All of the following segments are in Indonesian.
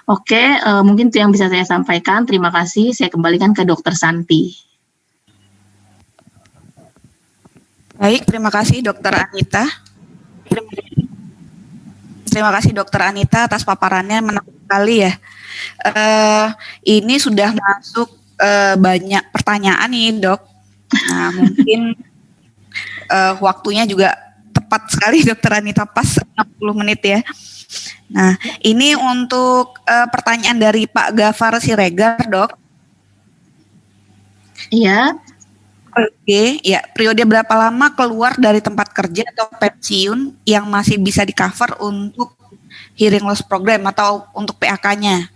Oke, mungkin itu yang bisa saya sampaikan. Terima kasih. Saya kembalikan ke Dokter Santi. Baik, terima kasih Dokter Anita. Terima kasih Dokter Anita atas paparannya, menarik sekali ya. Ini sudah masuk banyak pertanyaan nih Dok. Nah mungkin waktunya juga tepat sekali Dokter Anita, pas 60 menit ya. Nah ini untuk pertanyaan dari Pak Gafar Siregar Dok. Iya. Oke, ya, periode berapa lama keluar dari tempat kerja atau pensiun yang masih bisa di-cover untuk hearing loss program atau untuk PAK-nya?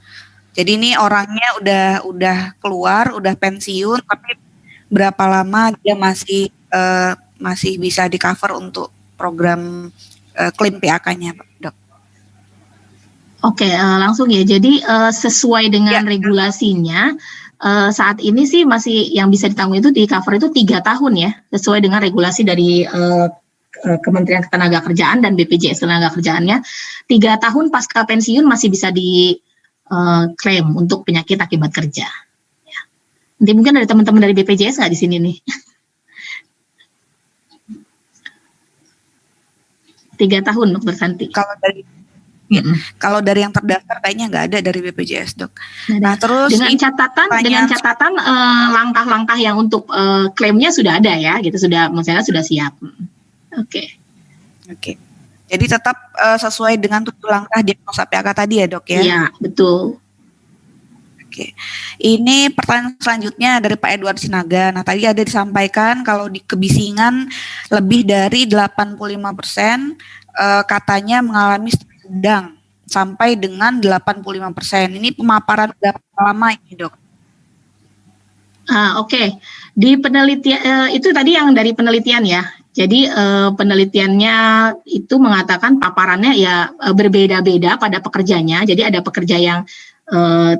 Jadi ini orangnya udah keluar, udah pensiun, tapi berapa lama dia masih bisa di-cover untuk program klaim PAK-nya, Dok? Oke, langsung ya. Jadi sesuai dengan regulasinya, saat ini sih masih yang bisa ditanggung itu di cover itu 3 tahun ya, sesuai dengan regulasi dari Kementerian Ketenagakerjaan dan BPJS Ketenagakerjaannya. 3 tahun pasca pensiun masih bisa di klaim untuk penyakit akibat kerja. Ya. Nanti mungkin ada teman-teman dari BPJS nggak di sini nih? 3 tahun, Dokter Santi. Kalau dari yang terdaftar kayaknya nggak ada dari BPJS Dok. Nah terus dengan catatan langkah-langkah yang untuk klaimnya sudah ada ya, gitu, sudah misalnya sudah siap. Oke. Jadi tetap sesuai dengan 7 langkah diagnosa PAK tadi ya Dok ya? Iya betul. Oke. Ini pertanyaan selanjutnya dari Pak Edward Sinaga. Nah tadi ada disampaikan kalau di kebisingan lebih dari 85% katanya mengalami sedang sampai dengan 85%. Ini pemaparan berapa lama ini Dok? Oke. Di penelitian itu tadi yang dari penelitian ya. Jadi penelitiannya itu mengatakan paparannya ya berbeda-beda pada pekerjanya. Jadi ada pekerja yang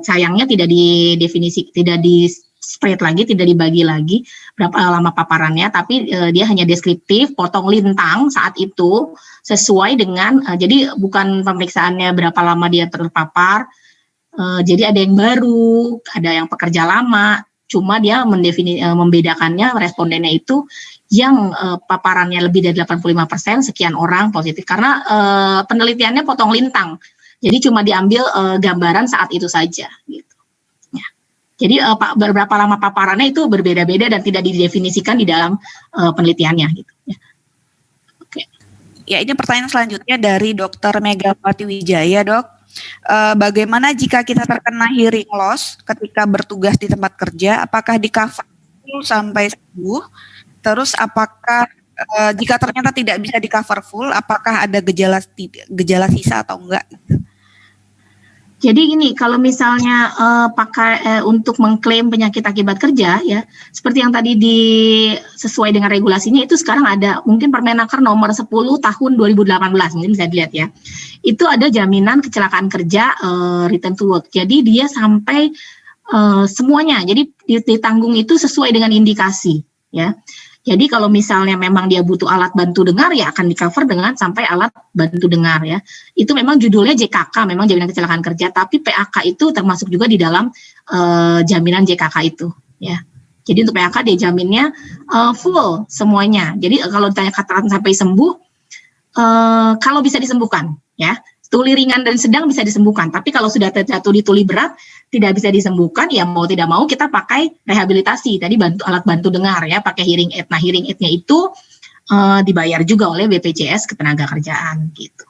sayangnya tidak didefinisi, tidak di spread lagi, tidak dibagi lagi berapa lama paparannya, tapi dia hanya deskriptif, potong lintang saat itu sesuai dengan jadi bukan pemeriksaannya berapa lama dia terpapar. Jadi ada yang baru, ada yang pekerja lama, cuma dia membedakannya respondennya itu yang paparannya lebih dari 85% sekian orang positif karena penelitiannya potong lintang. Jadi cuma diambil gambaran saat itu saja gitu. Ya. Jadi berapa lama paparannya itu berbeda-beda dan tidak didefinisikan di dalam penelitiannya gitu ya. Oke. Ya, ini pertanyaan selanjutnya dari Dr. Megawati Wijaya, Dok. Bagaimana jika kita terkena hearing loss ketika bertugas di tempat kerja, apakah di-cover sampai sembuh? Terus apakah jika ternyata tidak bisa di-cover full, apakah ada gejala sisa atau enggak? Jadi gini, kalau misalnya pakai untuk mengklaim penyakit akibat kerja ya, seperti yang tadi sesuai dengan regulasinya itu sekarang ada mungkin Permenaker nomor 10 tahun 2018 mungkin bisa dilihat ya. Itu ada jaminan kecelakaan kerja return to work. Jadi dia sampai semuanya. Jadi ditanggung itu sesuai dengan indikasi ya. Jadi kalau misalnya memang dia butuh alat bantu dengar ya akan di-cover dengan sampai alat bantu dengar ya. Itu memang judulnya JKK, memang jaminan kecelakaan kerja, tapi PAK itu termasuk juga di dalam jaminan JKK itu ya. Jadi untuk PAK dia jaminnya full semuanya. Jadi kalau ditanya katakan sampai sembuh, kalau bisa disembuhkan ya. Tuli ringan dan sedang bisa disembuhkan, tapi kalau sudah terjatuh di tuli berat tidak bisa disembuhkan, ya mau tidak mau kita pakai rehabilitasi. Tadi alat bantu dengar ya, pakai hearing aid. Nah hearing aid-nya itu dibayar juga oleh BPJS Ketenagakerjaan gitu.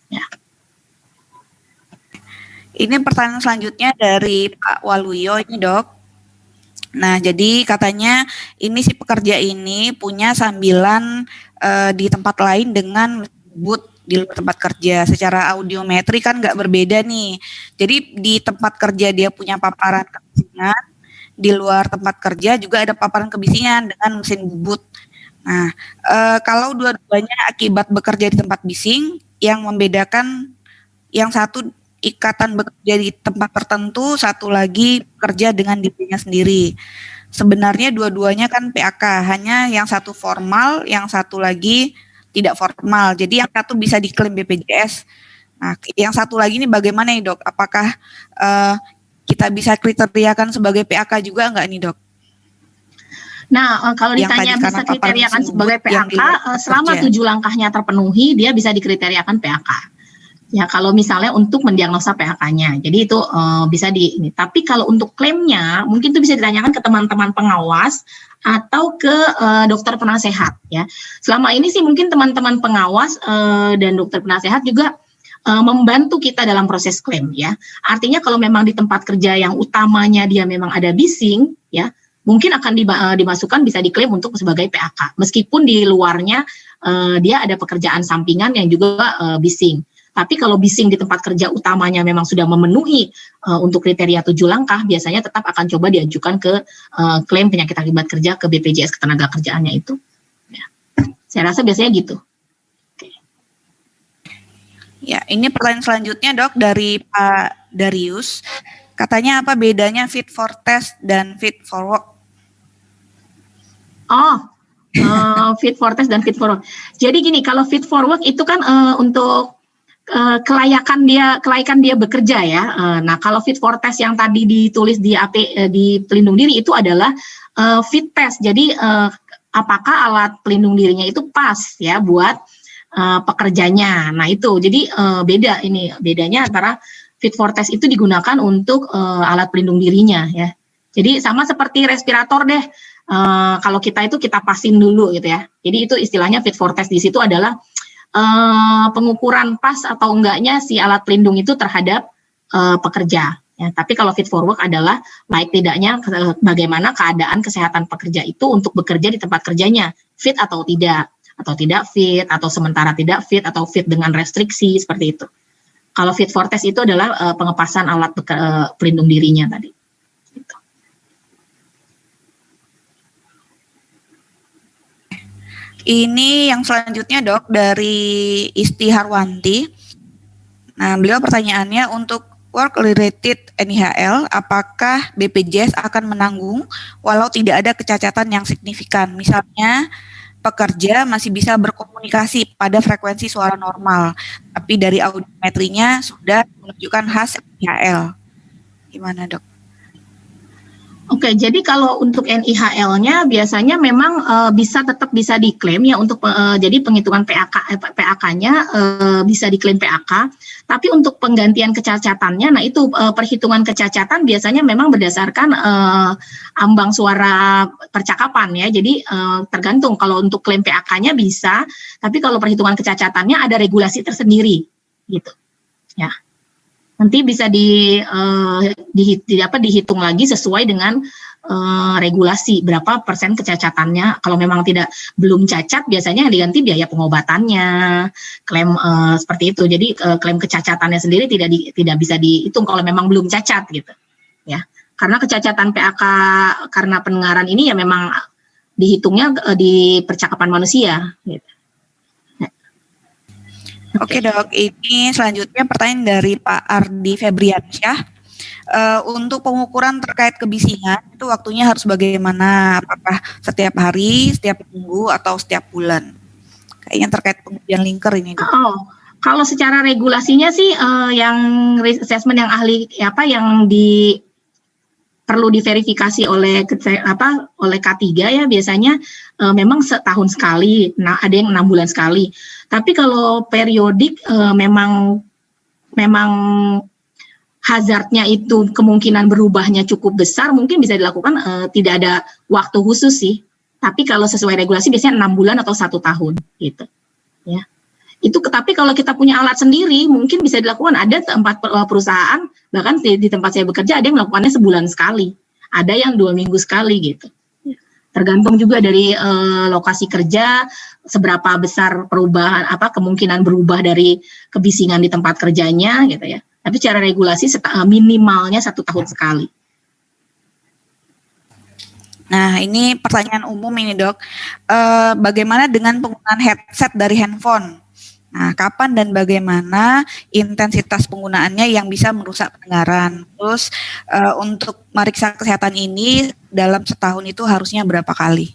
Ya. Ini pertanyaan selanjutnya dari Pak Waluyo ini Dok. Nah jadi katanya ini si pekerja ini punya sambilan di tempat lain dengan menyebut di luar tempat kerja. Secara audiometri kan nggak berbeda nih. Jadi di tempat kerja dia punya paparan kebisingan, di luar tempat kerja juga ada paparan kebisingan dengan mesin bubut. Nah, kalau dua-duanya akibat bekerja di tempat bising, yang membedakan yang satu ikatan bekerja di tempat tertentu, satu lagi bekerja dengan dirinya sendiri. Sebenarnya dua-duanya kan PAK, hanya yang satu formal, yang satu lagi tidak formal. Jadi yang satu bisa diklaim BPJS Nah, yang satu lagi nih bagaimana nih dok? Apakah kita bisa kriteriakan sebagai PAK juga enggak nih dok? Nah, kalau Yang ditanya tadi bisa karena paparan kriteriakan tersebut sebagai yang di luar PAK, selama pekerja. 7 langkahnya terpenuhi, dia bisa dikriteriakan PAK. Ya, kalau misalnya untuk mendiagnosa PAK-nya, jadi itu bisa di ini. Tapi kalau untuk klaimnya, mungkin itu bisa ditanyakan ke teman-teman pengawas atau ke dokter penasehat. Ya, selama ini sih mungkin teman-teman pengawas dan dokter penasehat juga membantu kita dalam proses klaim. Ya, artinya kalau memang di tempat kerja yang utamanya dia memang ada bising, ya, mungkin akan dimasukkan bisa diklaim untuk sebagai PAK. Meskipun di luarnya dia ada pekerjaan sampingan yang juga bising. Tapi kalau bising di tempat kerja utamanya memang sudah memenuhi untuk kriteria 7 langkah, biasanya tetap akan coba diajukan ke klaim penyakit akibat kerja ke BPJS Ketenagakerjaannya itu. Ya. Saya rasa biasanya gitu. Ya, ini pertanyaan selanjutnya dok dari Pak Darius. Katanya apa bedanya fit for test dan fit for work? Fit for test dan fit for work. Jadi gini, kalau fit for work itu kan untuk kelayakan dia bekerja ya. Nah, kalau fit for test yang tadi ditulis di di pelindung diri itu adalah fit test. Jadi apakah alat pelindung dirinya itu pas ya buat pekerjanya. Nah, itu. Jadi bedanya antara fit for test itu digunakan untuk alat pelindung dirinya ya. Jadi sama seperti respirator deh. Kalau kita pasin dulu gitu ya. Jadi itu istilahnya fit for test di situ adalah pengukuran pas atau enggaknya si alat pelindung itu terhadap pekerja. Ya, tapi kalau fit for work adalah baik tidaknya bagaimana keadaan kesehatan pekerja itu untuk bekerja di tempat kerjanya, fit atau tidak fit, atau sementara tidak fit, atau fit dengan restriksi seperti itu. Kalau fit for test itu adalah pengepasan alat pelindung dirinya tadi. Gitu. Ini yang selanjutnya dok dari Isti Harwanti. Nah, beliau pertanyaannya untuk work related NIHL, apakah BPJS akan menanggung walau tidak ada kecacatan yang signifikan? Misalnya pekerja masih bisa berkomunikasi pada frekuensi suara normal, tapi dari audiometrinya sudah menunjukkan khas NIHL. Gimana dok? Oke, jadi kalau untuk NIHL-nya biasanya memang tetap bisa diklaim ya untuk jadi penghitungan PAK-nya bisa diklaim PAK. Tapi untuk penggantian kecacatannya, nah itu perhitungan kecacatan biasanya memang berdasarkan ambang suara percakapan ya. Jadi tergantung kalau untuk klaim PAK-nya bisa, tapi kalau perhitungan kecacatannya ada regulasi tersendiri gitu. Ya. Nanti bisa dihitung lagi sesuai dengan regulasi berapa persen kecacatannya. Kalau memang belum cacat, biasanya yang diganti biaya pengobatannya, klaim seperti itu. Jadi klaim kecacatannya sendiri tidak bisa dihitung kalau memang belum cacat gitu, ya. Karena kecacatan PAK karena pendengaran ini ya memang dihitungnya di percakapan manusia. Gitu. Oke dok, ini selanjutnya pertanyaan dari Pak Ardi Febriansyah. Untuk pengukuran terkait kebisingan, itu waktunya harus bagaimana? Apakah setiap hari, setiap minggu, atau setiap bulan? Kayaknya terkait pengujian linker ini dok. Kalau secara regulasinya sih yang assessment yang ahli yang perlu diverifikasi oleh K3 ya biasanya memang setahun sekali, nah ada yang 6 bulan sekali. Tapi kalau periodik memang hazardnya itu kemungkinan berubahnya cukup besar, mungkin bisa dilakukan tidak ada waktu khusus sih. Tapi kalau sesuai regulasi biasanya 6 bulan atau 1 tahun gitu. Ya. Itu tapi kalau kita punya alat sendiri mungkin bisa dilakukan. Ada tempat perusahaan bahkan di tempat saya bekerja ada yang melakukannya sebulan sekali, ada yang 2 minggu sekali gitu. Tergantung juga dari lokasi kerja, seberapa besar perubahan kemungkinan berubah dari kebisingan di tempat kerjanya gitu ya. Tapi secara regulasi minimalnya 1 tahun sekali. Nah, ini pertanyaan umum ini dok. Bagaimana dengan penggunaan headset dari handphone? Nah, kapan dan bagaimana intensitas penggunaannya yang bisa merusak pendengaran? Terus untuk meriksa kesehatan ini dalam setahun itu harusnya berapa kali?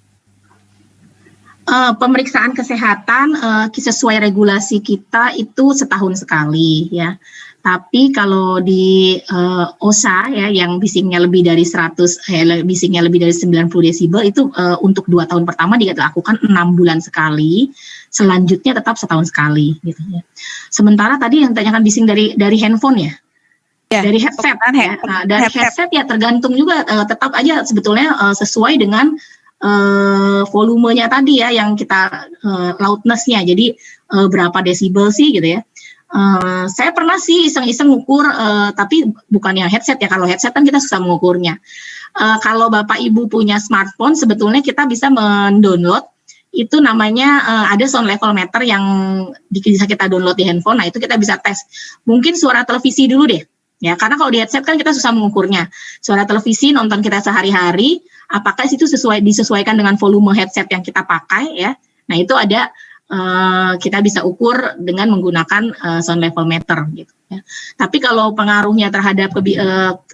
Pemeriksaan kesehatan sesuai regulasi kita itu setahun sekali ya. Tapi kalau di OSA ya yang bisingnya lebih dari 100 bisingnya lebih dari 90 desibel itu untuk 2 tahun pertama dilakukan 6 bulan sekali, selanjutnya tetap setahun sekali gitu ya. Sementara tadi yang tanyakan bising dari handphone ya. Ya, dari headset ya. Nah, dari headset ya tergantung juga tetap aja sebetulnya sesuai dengan volumenya tadi ya yang kita loudness-nya. Jadi berapa desibel sih gitu ya. Saya pernah sih iseng-iseng ngukur tapi bukan yang headset ya. Kalau headset kan kita susah mengukurnya. Kalau Bapak Ibu punya smartphone sebetulnya kita bisa mendownload itu namanya ada sound level meter yang bisa kita download di handphone. Nah, itu kita bisa tes. Mungkin suara televisi dulu deh. Ya, karena kalau di headset kan kita susah mengukurnya. Suara televisi nonton kita sehari-hari, apakah itu disesuaikan dengan volume headset yang kita pakai ya. Nah, itu ada kita bisa ukur dengan menggunakan sound level meter gitu ya. Tapi kalau pengaruhnya terhadap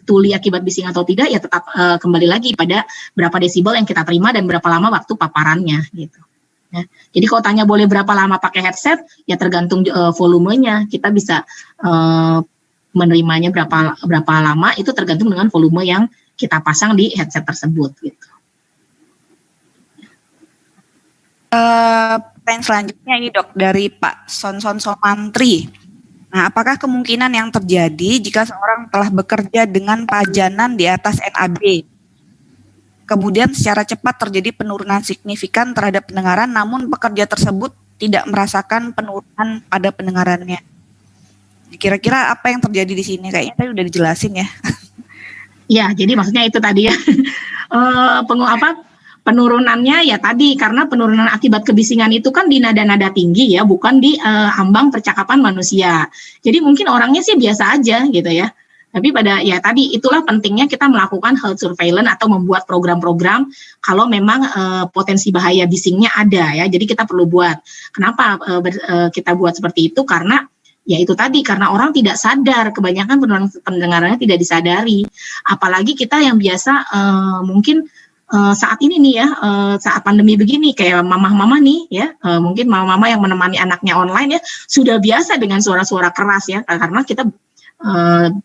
tuli akibat bising atau tidak ya tetap kembali lagi pada berapa desibel yang kita terima dan berapa lama waktu paparannya gitu. Ya. Jadi kalau tanya boleh berapa lama pakai headset ya tergantung volumenya. Kita bisa menerimanya berapa lama itu tergantung dengan volume yang kita pasang di headset tersebut gitu. Pertanyaan selanjutnya ini Dok dari Pak Sonson Somantri. Nah, apakah kemungkinan yang terjadi jika seorang telah bekerja dengan pajanan di atas NAB, kemudian secara cepat terjadi penurunan signifikan terhadap pendengaran, namun pekerja tersebut tidak merasakan penurunan pada pendengarannya? Kira-kira apa yang terjadi di sini? Kayaknya tadi udah dijelasin ya. Ya, jadi maksudnya itu tadi ya. Penurunannya ya tadi karena penurunan akibat kebisingan itu kan di nada-nada tinggi ya, bukan di ambang percakapan manusia. Jadi mungkin orangnya sih biasa aja gitu ya. Tapi pada ya tadi itulah pentingnya kita melakukan health surveillance atau membuat program-program kalau memang potensi bahaya bisingnya ada ya. Jadi kita perlu buat. Kenapa kita buat seperti itu? Karena ya itu tadi karena orang tidak sadar, kebanyakan pendengarannya tidak disadari. Apalagi kita yang biasa mungkin saat ini nih ya, saat pandemi begini kayak mama-mama nih ya, mungkin mama-mama yang menemani anaknya online ya sudah biasa dengan suara-suara keras ya, karena kita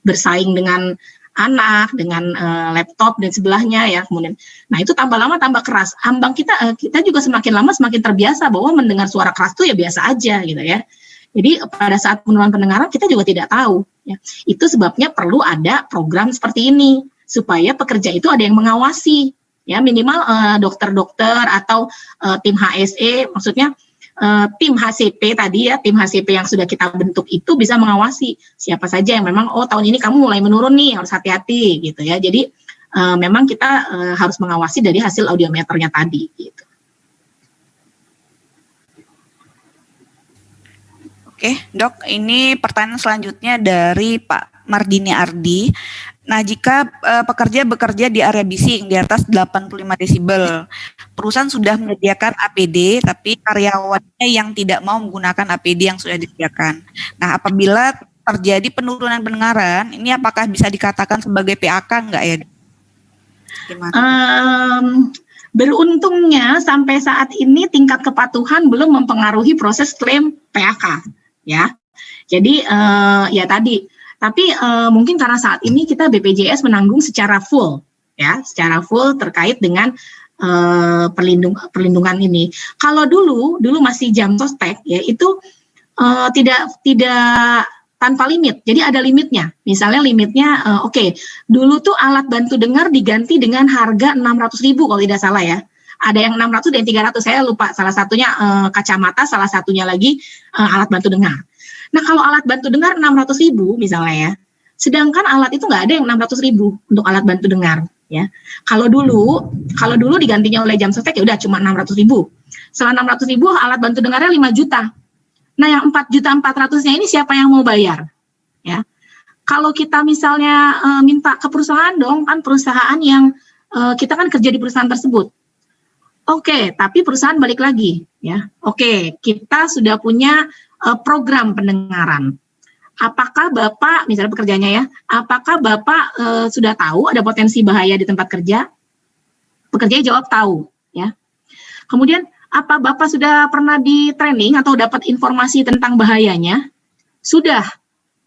bersaing dengan anak, dengan laptop dan sebelahnya ya, kemudian, nah itu tambah lama tambah keras. Ambang kita juga semakin lama semakin terbiasa bahwa mendengar suara keras itu ya biasa aja gitu ya. Jadi pada saat penurunan pendengaran kita juga tidak tahu. Ya. Itu sebabnya perlu ada program seperti ini supaya pekerja itu ada yang mengawasi. Ya minimal dokter-dokter atau tim HSE, maksudnya tim HCP tadi ya, tim HCP yang sudah kita bentuk itu bisa mengawasi siapa saja yang memang tahun ini kamu mulai menurun nih harus hati-hati gitu ya. Jadi memang kita harus mengawasi dari hasil audiometernya tadi gitu. Oke, Dok, ini pertanyaan selanjutnya dari Pak Mardini Ardi. Nah, jika pekerja bekerja di area bising di atas 85 desibel, perusahaan sudah menyediakan APD, tapi karyawannya yang tidak mau menggunakan APD yang sudah disediakan. Nah, apabila terjadi penurunan pendengaran, ini apakah bisa dikatakan sebagai PHK enggak ya? Gimana? Beruntungnya sampai saat ini tingkat kepatuhan belum mempengaruhi proses klaim PHK. Ya, jadi ya tadi, tapi mungkin karena saat ini kita BPJS menanggung secara full, ya, secara full terkait dengan perlindungan ini. Kalau dulu masih jam sostek, ya itu tidak tanpa limit, jadi ada limitnya. Misalnya limitnya, dulu tuh alat bantu dengar diganti dengan harga 600.000 kalau tidak salah ya. Ada yang 600 dan 300, saya lupa. Salah satunya kacamata, salah satunya lagi alat bantu dengar. Nah, kalau alat bantu dengar 600.000 misalnya ya, sedangkan alat itu nggak ada yang 600.000 untuk alat bantu dengar. Ya, kalau dulu digantinya oleh jam sostek ya udah cuma 600.000. Setelah 600.000 alat bantu dengarnya 5 juta. Nah, yang 4.400.000-nya ini siapa yang mau bayar? Ya, kalau kita misalnya minta ke perusahaan dong, kan perusahaan yang kita kan kerja di perusahaan tersebut. Oke, tapi perusahaan balik lagi, ya. Oke, kita sudah punya program pendengaran. Apakah Bapak, misalnya pekerjanya ya, apakah Bapak sudah tahu ada potensi bahaya di tempat kerja? Pekerjanya jawab tahu, ya. Kemudian, Apa Bapak sudah pernah di training atau dapat informasi tentang bahayanya? Sudah,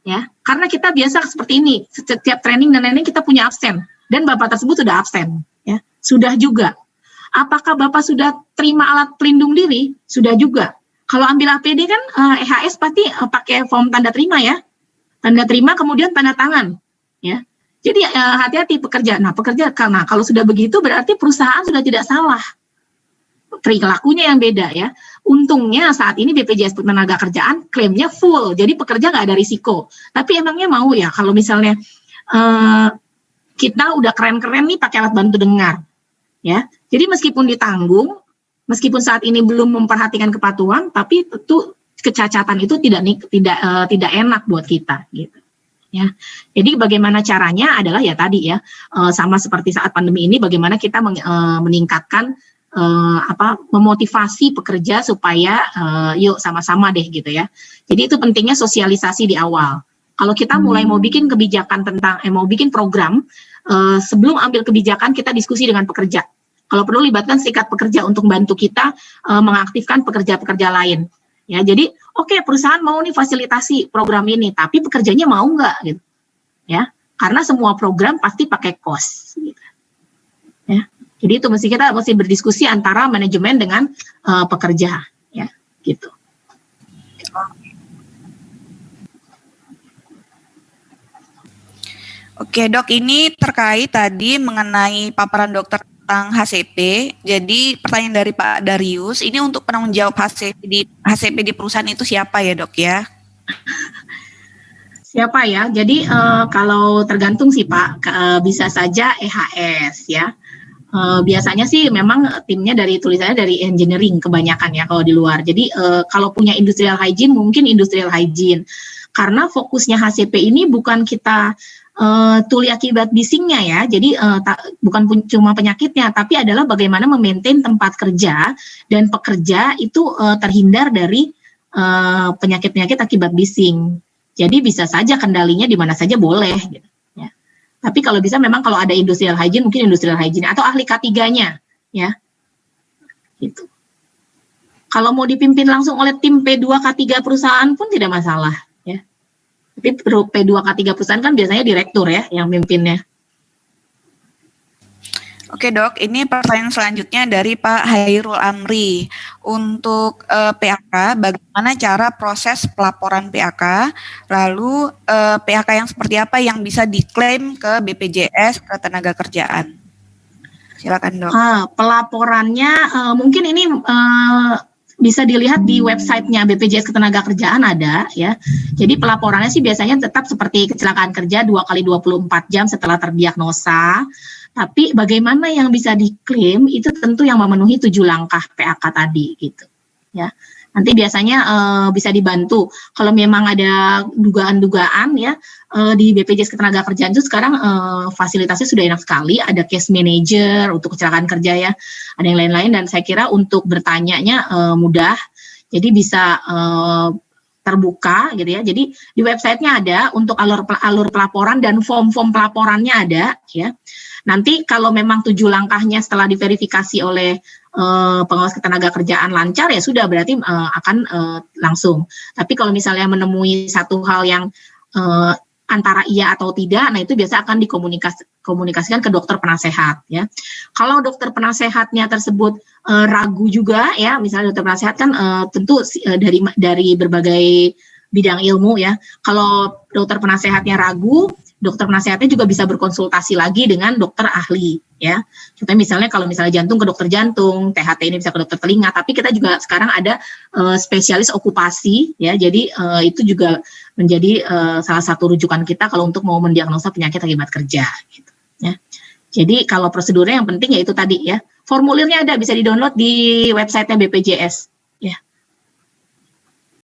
ya. Karena kita biasa seperti ini, setiap training dan lain-lain kita punya absen, dan Bapak tersebut sudah absen, ya. Sudah juga. Apakah Bapak sudah terima alat pelindung diri? Sudah juga. Kalau ambil APD kan EHS pasti pakai form tanda terima ya. Tanda terima kemudian tanda tangan, ya. Jadi hati-hati pekerja. Nah, karena kalau sudah begitu berarti perusahaan sudah tidak salah. Perilakunya yang beda ya. Untungnya saat ini BPJS Ketenagakerjaan klaimnya full, jadi pekerja nggak ada risiko. Tapi emangnya mau ya kalau misalnya kita udah keren-keren nih pakai alat bantu dengar, ya. Jadi meskipun ditanggung, meskipun saat ini belum memperhatikan kepatuhan, tapi tentu kecacatan itu tidak enak buat kita, gitu. Ya, jadi bagaimana caranya adalah ya tadi ya, sama seperti saat pandemi ini, bagaimana kita meningkatkan memotivasi pekerja supaya yuk sama-sama deh gitu ya. Jadi itu pentingnya sosialisasi di awal. Kalau kita mulai mau bikin kebijakan mau bikin program, sebelum ambil kebijakan kita diskusi dengan pekerja. Kalau perlu libatkan serikat pekerja untuk bantu kita mengaktifkan pekerja-pekerja lain. Ya, jadi oke, perusahaan mau nih fasilitasi program ini, tapi pekerjanya mau nggak gitu. Ya, karena semua program pasti pakai cost. Gitu. Ya. Jadi itu kita mesti berdiskusi antara manajemen dengan pekerja, ya, gitu. Oke dok, ini terkait tadi mengenai paparan dokter tentang HCP. Jadi pertanyaan dari Pak Darius, ini untuk penanggung jawab HCP di perusahaan itu siapa ya dok ya? Siapa ya? Jadi kalau tergantung sih Pak, bisa saja EHS ya. Biasanya sih memang timnya tulisannya dari engineering kebanyakan ya kalau di luar. Jadi kalau punya industrial hygiene mungkin industrial hygiene. Karena fokusnya HCP ini bukan kita tuli akibat bisingnya ya. Jadi bukan cuma penyakitnya, tapi adalah bagaimana memaintain tempat kerja dan pekerja itu terhindar dari penyakit-penyakit akibat bising. Jadi bisa saja kendalinya di mana saja boleh gitu. Tapi kalau bisa memang kalau ada industrial hygiene, mungkin industrial hygiene atau ahli K3-nya, ya. Gitu. Kalau mau dipimpin langsung oleh tim P2 K3 perusahaan pun tidak masalah, ya. Tapi P2 K3 perusahaan kan biasanya direktur ya yang mimpinnya. Oke dok, ini pertanyaan selanjutnya dari Pak Hairul Amri. Untuk PHK, bagaimana cara proses pelaporan PHK, lalu PHK yang seperti apa yang bisa diklaim ke BPJS Ketenagakerjaan? Silakan dok. Pelaporannya mungkin ini bisa dilihat di websitenya BPJS Ketenagakerjaan ada ya. Jadi pelaporannya sih biasanya tetap seperti kecelakaan kerja 2 kali 24 jam setelah terdiagnosa. Tapi bagaimana yang bisa diklaim itu tentu yang memenuhi 7 langkah PHK tadi gitu. Ya. Nanti biasanya bisa dibantu kalau memang ada dugaan-dugaan ya di BPJS Ketenagakerjaan itu sekarang fasilitasnya sudah enak sekali, ada case manager untuk kecelakaan kerja ya, ada yang lain-lain dan saya kira untuk bertanyanya mudah, jadi bisa terbuka gitu ya. Jadi di websitenya ada untuk alur pelaporan dan form-form pelaporannya ada ya. Nanti kalau memang 7 langkahnya setelah diverifikasi oleh pengawas ketenagakerjaan lancar ya sudah berarti akan langsung. Tapi kalau misalnya menemui satu hal yang antara iya atau tidak, nah itu biasa akan dikomunikasikan ke dokter penasehat ya. Kalau dokter penasehatnya tersebut ragu juga ya, misalnya dokter penasehat kan tentu dari berbagai bidang ilmu ya. Kalau dokter penasehatnya ragu, dokter penasehatnya juga bisa berkonsultasi lagi dengan dokter ahli ya. Contohnya misalnya kalau misalnya jantung ke dokter jantung, THT ini bisa ke dokter telinga, tapi kita juga sekarang ada spesialis okupasi ya. Jadi itu juga menjadi salah satu rujukan kita kalau untuk mau mendiagnosa penyakit akibat kerja gitu ya. Jadi kalau prosedurnya yang penting ya itu tadi ya. Formulirnya ada bisa di-download di websitenya BPJS.